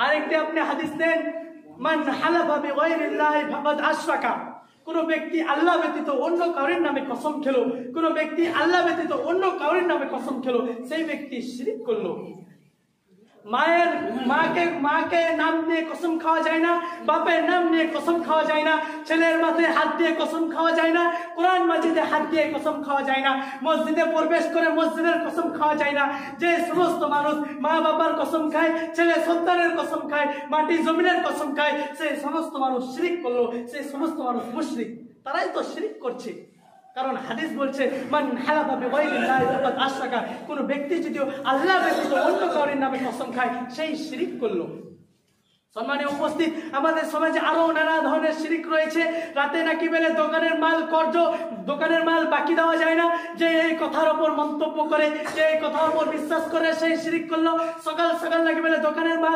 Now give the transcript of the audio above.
আরেকটি আপনি হাদিস দেন, মান হালাফা বিগাইরিল্লাহি ফাকাদ আশরাকা। কোন ব্যক্তি আল্লাহ ব্যতীত অন্য কারোর নামে কসম খেলো, কোন ব্যক্তি আল্লাহ ব্যতীত অন্য কারোর নামে কসম খেলো, সেই ব্যক্তি শিরক করলো। মাকে নাম নিয়ে কসম খাওয়া যায় না, বাপের নাম নিয়ে কসম খাওয়া যায় না, ছেলের মাথায় হাত দিয়ে কসম খাওয়া যায় না, কোরআন মাজিদে হাত দিয়ে কসম খাওয়া যায় না, মসজিদে প্রবেশ করে মসজিদের কসম খাওয়া যায় না। যে সমস্ত মানুষ মা বাবার কসম খায়, ছেলে সন্তানের কসম খায়, মাটি জমিনের কসম খায়, সেই সমস্ত মানুষ শিরক করলো, সেই সমস্ত মানুষ মুশরিক। তারাই তো শিরক করছে, কারণ হাদিস বলছে মান হালাফা বিগাইরিল্লাহি ফাকাদ আশরাকা। কোন ব্যক্তি যদি আল্লাহ ব্যতীত অন্য কারোর নামে কসম খায়, সেই শিরক করলো। সম্মানীয় উপস্থিত, আমাদের সমাজে আরো নানা ধরনের শিরক রয়েছে। রাতে নাকি বেলে দোকানের মাল কর্জ, দোকানের মাল বাকি দেওয়া যায় না, যে এই কথার উপর মন্তব্য করে, যে এই কথার উপর বিশ্বাস করে, সেই শিরক করলো। সকাল সকাল নাকি বেলে দোকানের মাল